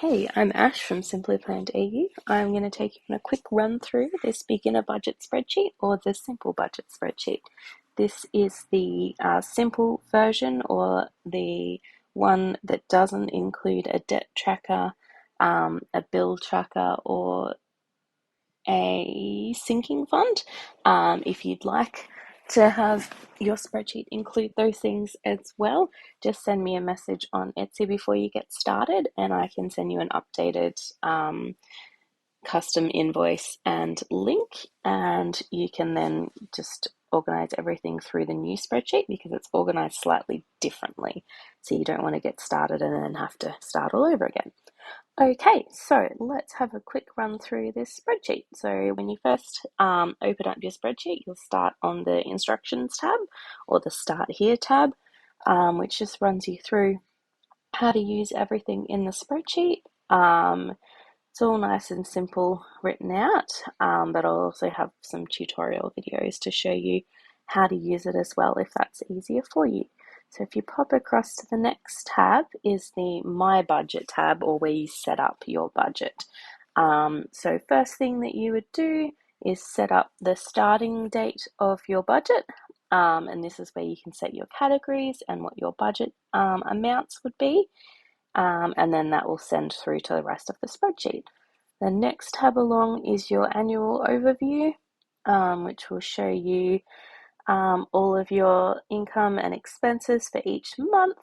Hey, I'm Ash from Simply Planned AU. I'm going to take you on a quick run through this beginner budget spreadsheet or the simple budget spreadsheet. This is the simple version or the one that doesn't include a debt tracker, a bill tracker, or a sinking fund. If you'd like to have your spreadsheet include those things as well, just send me a message on Etsy before you get started and I can send you an updated custom invoice and link, and you can then just organize everything through the new spreadsheet because it's organized slightly differently. So you don't want to get started and then have to start all over again. Okay, so let's have a quick run through this spreadsheet. So when you first open up your spreadsheet, you'll start on the instructions tab or the start here tab, which just runs you through how to use everything in the spreadsheet. It's all nice and simple written out, but I'll also have some tutorial videos to show you how to use it as well if that's easier for you. So if you pop across to the next tab is the My Budget tab, or where you set up your budget. So first thing that you would do is set up the starting date of your budget, and this is where you can set your categories and what your budget amounts would be, and then that will send through to the rest of the spreadsheet. The next tab along is your annual overview, which will show you all of your income and expenses for each month,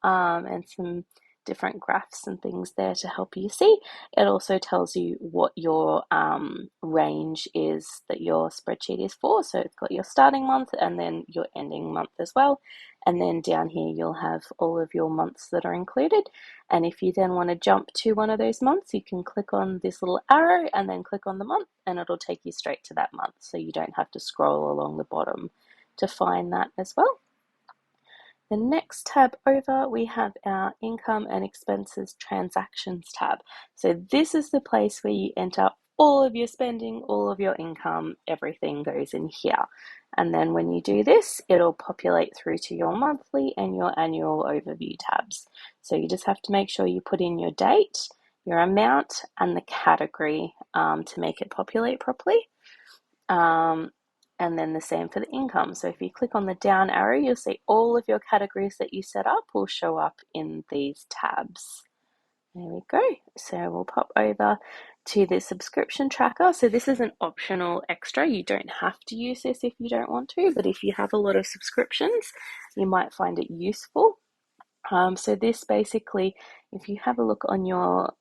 and some different graphs and things there to help you see. It also tells you what your range is that your spreadsheet is for. So it's got your starting month and then your ending month as well. And then down here you'll have all of your months that are included. And if you then want to jump to one of those months, you can click on this little arrow and then click on the month and it'll take you straight to that month. So you don't have to scroll along the bottom to find that as well. The next tab over, we have our income and expenses transactions tab. So this is the place where you enter all of your spending, all of your income, everything goes in here. And then when you do this, it'll populate through to your monthly and your annual overview tabs. So you just have to make sure you put in your date, your amount, and the category to make it populate properly. And then the same for the income. So if you click on the down arrow, you'll see all of your categories that you set up will show up in these tabs. There we go. So we'll pop over to the subscription tracker. So this is an optional extra. You don't have to use this if you don't want to, but if you have a lot of subscriptions, you might find it useful. So this basically, if you have a look on your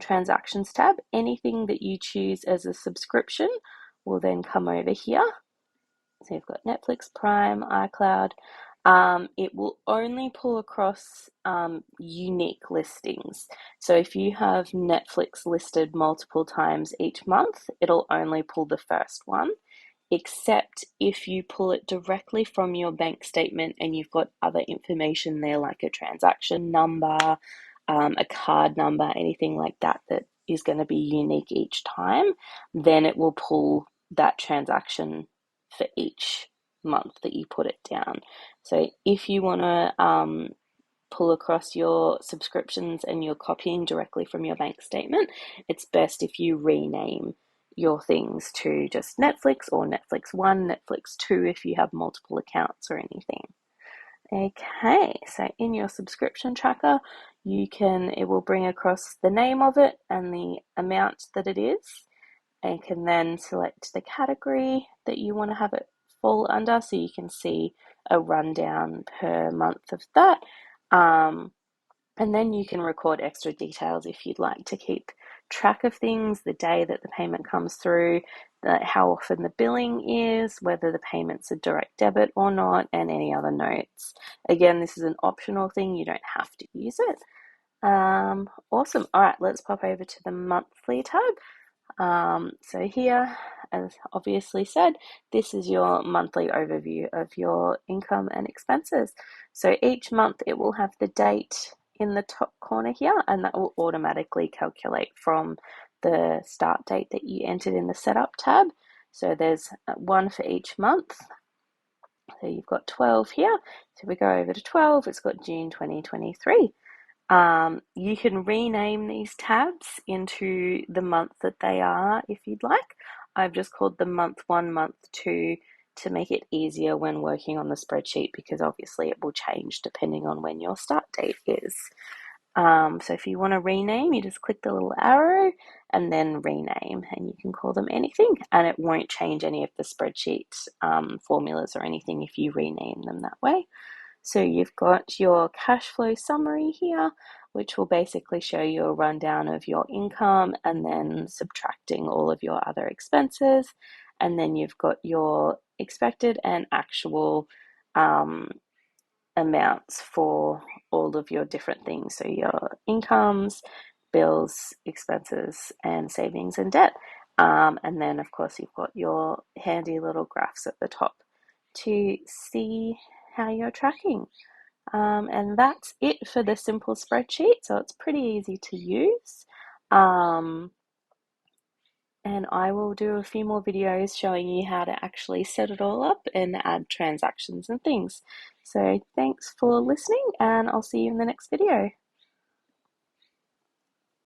transactions tab, anything that you choose as a subscription will then come over here. So you've got Netflix, Prime, iCloud. It will only pull across unique listings. So if you have Netflix listed multiple times each month, it'll only pull the first one, except if you pull it directly from your bank statement and you've got other information there, like a transaction number, a card number, anything like that that is going to be unique each time, then it will pull that transaction for each month that you put it down. So if you want to pull across your subscriptions and you're copying directly from your bank statement, it's best if you rename your things to just Netflix or Netflix 1, Netflix 2 if you have multiple accounts or anything. Okay, so in your subscription tracker, it will bring across the name of it and the amount that it is. And you can then select the category that you want to have it fall under, so you can see a rundown per month of that. And then you can record extra details if you'd like to keep track of things, the day that the payment comes through, how often the billing is, whether the payment's a direct debit or not, and any other notes. Again, this is an optional thing, you don't have to use it. Awesome. All right, let's pop over to the monthly tab. So here, as obviously said, this is your monthly overview of your income and expenses. So each month it will have the date in the top corner here, and that will automatically calculate from the start date that you entered in the setup tab. So there's one for each month. So you've got 12 here. So we go over to 12, it's got June 2023. You can rename these tabs into the month that they are if you'd like. I've just called them month one, month two to make it easier when working on the spreadsheet because obviously it will change depending on when your start date is. So if you want to rename, you just click the little arrow and then rename, and you can call them anything, and it won't change any of the spreadsheet formulas or anything if you rename them that way. So you've got your cash flow summary here, which will basically show you a rundown of your income and then subtracting all of your other expenses. And then you've got your expected and actual amounts for all of your different things. So your incomes, bills, expenses, and savings and debt. And then, of course, you've got your handy little graphs at the top to see how you're tracking. And that's it for the simple spreadsheet. So it's pretty easy to use. Um, and I will do a few more videos showing you how to actually set it all up and add transactions and things. So thanks for listening, and I'll see you in the next video.